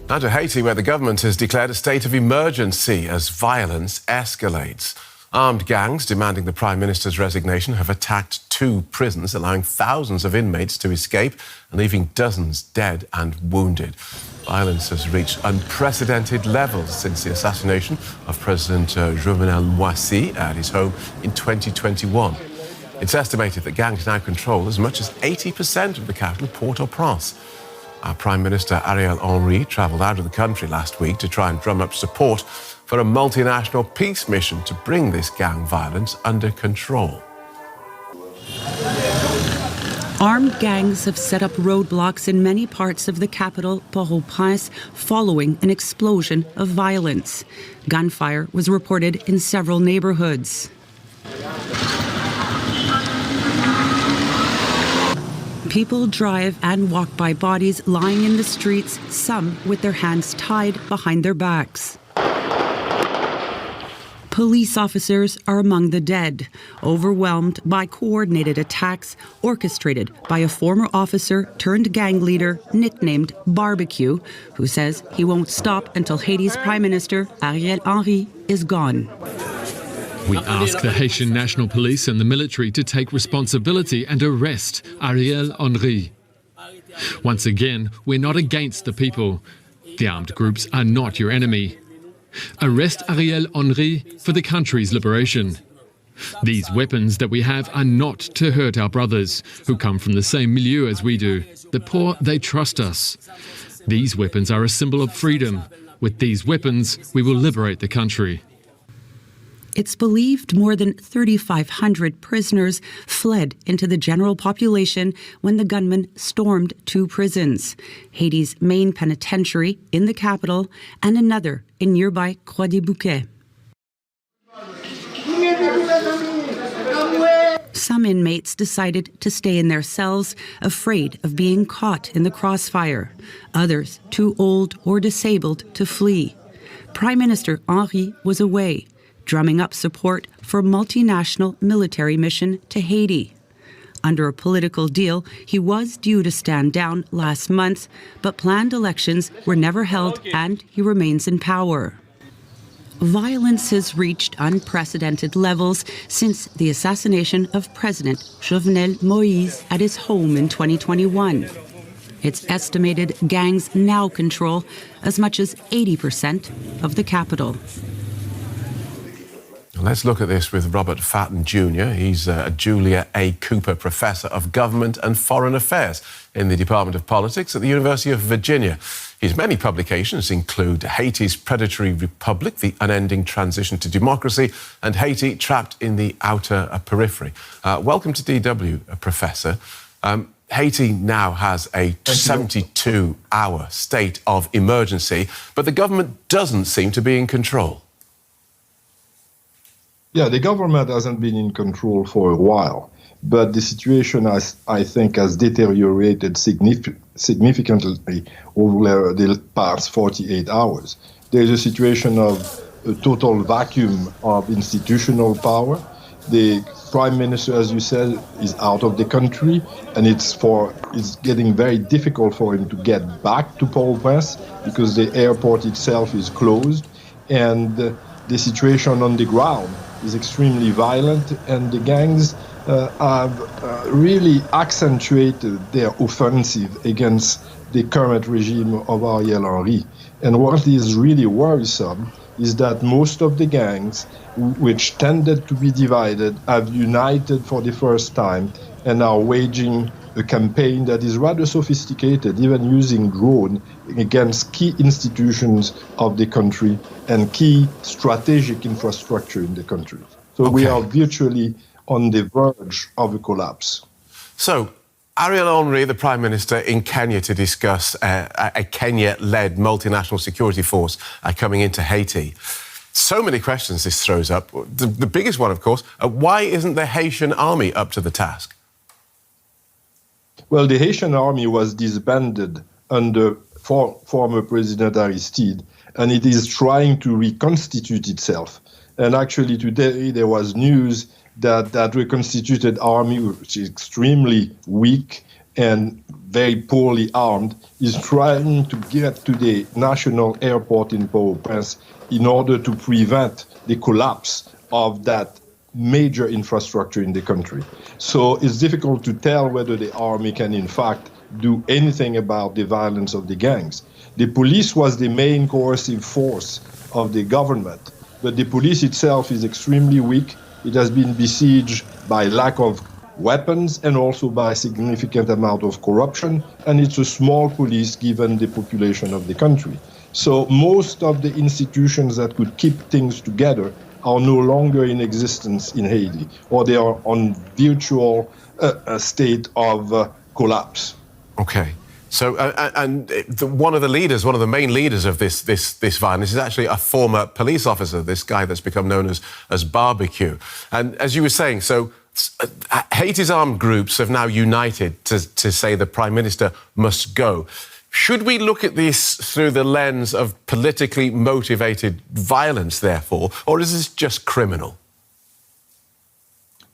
Now to Haiti, where the government has declared a state of emergency as violence escalates. Armed gangs demanding the Prime Minister's resignation have attacked 2 prisons, allowing thousands of inmates to escape and leaving dozens dead and wounded. Violence has reached unprecedented levels since the assassination of President Jovenel Moïse at his home in 2021. It's estimated that gangs now control as much as 80% of the capital, Port-au-Prince. Our Prime Minister Ariel Henry travelled out of the country last week to try and drum up support for a multinational peace mission to bring this gang violence under control. Armed gangs have set up roadblocks in many parts of the capital, Port-au-Prince, following an explosion of violence. Gunfire was reported in several neighborhoods. People drive and walk by bodies lying in the streets, some with their hands tied behind their backs. Police officers are among the dead, overwhelmed by coordinated attacks orchestrated by a former officer turned gang leader nicknamed Barbecue, who says he won't stop until Haiti's Prime Minister Ariel Henry is gone. We ask the Haitian National Police and the military to take responsibility and arrest Ariel Henry. Once again, we're not against the people. The armed groups are not your enemy. Arrest Ariel Henry for the country's liberation. These weapons that we have are not to hurt our brothers, who come from the same milieu as we do. The poor, they trust us. These weapons are a symbol of freedom. With these weapons, we will liberate the country. It's believed more than 3,500 prisoners fled into the general population when the gunmen stormed 2 prisons, Haiti's main penitentiary in the capital and another in nearby Croix-des-Bouquets. Some inmates decided to stay in their cells, afraid of being caught in the crossfire. Others, too old or disabled to flee. Prime Minister Henry was away, drumming up support for a multinational military mission to Haiti. Under a political deal, he was due to stand down last month, but planned elections were never held and he remains in power. Violence has reached unprecedented levels since the assassination of President Jovenel Moïse at his home in 2021. It's estimated gangs now control as much as 80% of the capital. Let's look at this with Robert Fatton Jr. He's a Julia A. Cooper Professor of Government and Foreign Affairs in the Department of Politics at the University of Virginia. His many publications include Haiti's Predatory Republic, The Unending Transition to Democracy, and Haiti Trapped in the Outer Periphery. Welcome to DW, Professor. Haiti now has a 72-hour state of emergency, but the government doesn't seem to be in control. Yeah, the government hasn't been in control for a while, but the situation, I think, has deteriorated significantly over the past 48 hours. There's a situation of a total vacuum of institutional power. The Prime Minister, as you said, is out of the country, and it's getting very difficult for him to get back to Port-au-Prince because the airport itself is closed, and the situation on the ground is extremely violent, and the gangs have really accentuated their offensive against the current regime of Ariel Henry. And what is really worrisome is that most of the gangs, which tended to be divided, have united for the first time and are waging a campaign that is rather sophisticated, even using drones against key institutions of the country and key strategic infrastructure in the country. So we are virtually on the verge of a collapse. So Ariel Henry, the Prime Minister, in Kenya to discuss a Kenya-led multinational security force coming into Haiti. So many questions this throws up. The biggest one, of course, why isn't the Haitian army up to the task? Well, the Haitian army was disbanded under former President Aristide, and it is trying to reconstitute itself. And actually today there was news that that reconstituted army, which is extremely weak and very poorly armed, is trying to get to the national airport in Port-au-Prince in order to prevent the collapse of that major infrastructure in the country. So it's difficult to tell whether the army can in fact do anything about the violence of the gangs. The police was the main coercive force of the government, but the police itself is extremely weak. It has been besieged by lack of weapons and also by a significant amount of corruption, and it's a small police given the population of the country. So most of the institutions that could keep things together are no longer in existence in Haiti, or they are on virtual state of collapse. Okay. So, one of the main leaders of this violence is actually a former police officer, this guy that's become known as Barbecue. And as you were saying, so Haiti's armed groups have now united to say the Prime Minister must go. Should we look at this through the lens of politically motivated violence, therefore, or is this just criminal?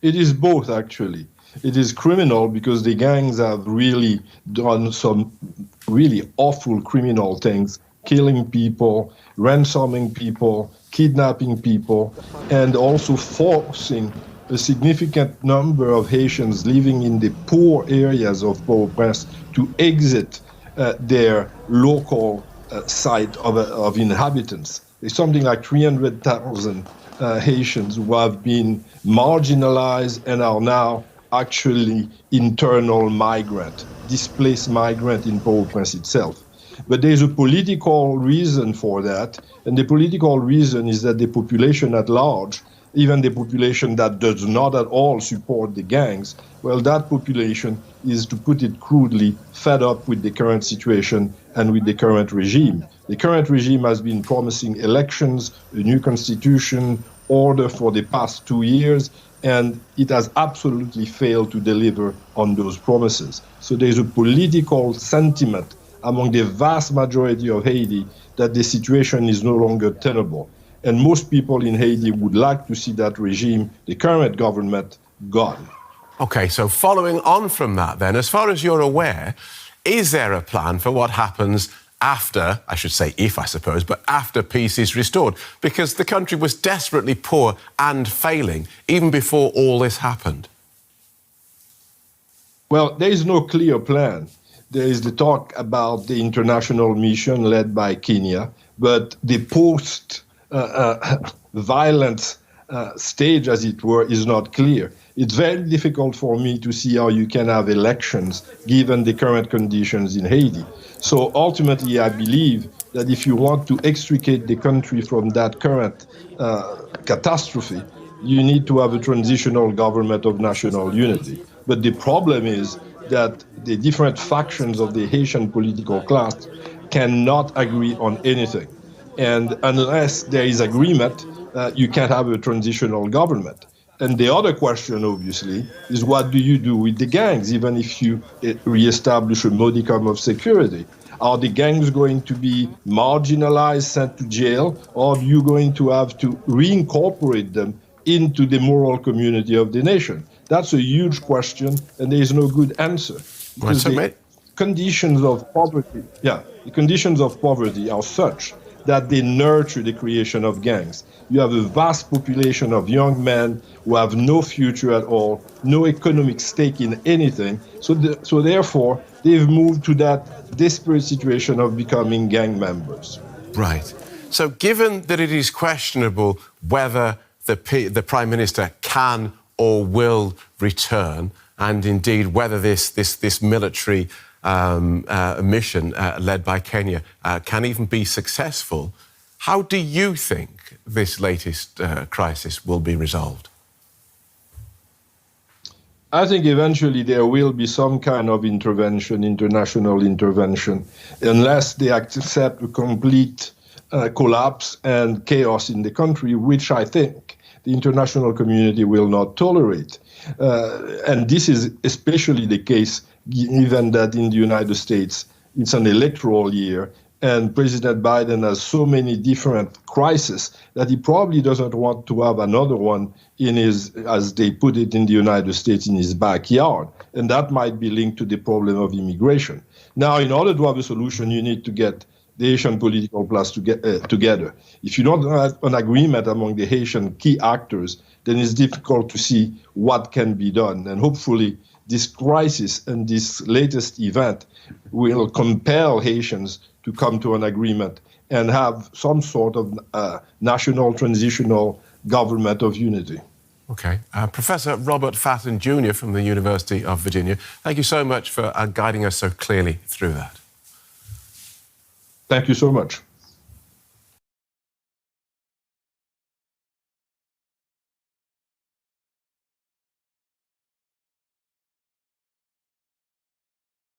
It is both, actually. It is criminal because the gangs have really done some really awful criminal things, killing people, ransoming people, kidnapping people, and also forcing a significant number of Haitians living in the poor areas of Port-au-Prince to exit their local site of inhabitants. There's something like 300,000 Haitians who have been marginalized and are now actually internal migrant, displaced migrant in Port-au-Prince itself. But there's a political reason for that, and the political reason is that the population at large, even the population that does not at all support the gangs, well, that population is, to put it crudely, fed up with the current situation and with the current regime. The current regime has been promising elections, a new constitution, order for the past 2 years, and it has absolutely failed to deliver on those promises. So there's a political sentiment among the vast majority of Haiti that the situation is no longer tenable. And most people in Haiti would like to see that regime, the current government, gone. OK, so following on from that then, as far as you're aware, is there a plan for what happens after, I should say if, I suppose, but after peace is restored? Because the country was desperately poor and failing even before all this happened. Well, there is no clear plan. There is the talk about the international mission led by Kenya, but the post-violence stage, as it were, is not clear. It's very difficult for me to see how you can have elections given the current conditions in Haiti. So ultimately, I believe that if you want to extricate the country from that current catastrophe, you need to have a transitional government of national unity. But the problem is that the different factions of the Haitian political class cannot agree on anything. And unless there is agreement, you can't have a transitional government. And the other question, obviously, is what do you do with the gangs, even if you reestablish a modicum of security? Are the gangs going to be marginalized, sent to jail, or are you going to have to reincorporate them into the moral community of the nation? That's a huge question, and there is no good answer. Because the conditions of poverty, the conditions of poverty are such that they nurture the creation of gangs. You have a vast population of young men who have no future at all, no economic stake in anything. So therefore, they've moved to that desperate situation of becoming gang members. Right. So given that it is questionable whether the Prime Minister can or will return, and indeed whether this military mission led by Kenya can even be successful, how do you think this latest crisis will be resolved? I think eventually there will be some kind of intervention, international intervention, unless they accept a complete collapse and chaos in the country, which I think the international community will not tolerate. And this is especially the case given that in the United States it's an electoral year And President Biden has so many different crises that he probably doesn't want to have another one in his, as they put it in the United States, in his backyard. And that might be linked to the problem of immigration. Now, in order to have a solution, you need to get the Haitian political class together. If you don't have an agreement among the Haitian key actors, then it's difficult to see what can be done. And hopefully, this crisis and this latest event will compel Haitians to come to an agreement and have some sort of national transitional government of unity. Okay. Professor Robert Fatton Jr. from the University of Virginia, thank you so much for guiding us so clearly through that. Thank you so much.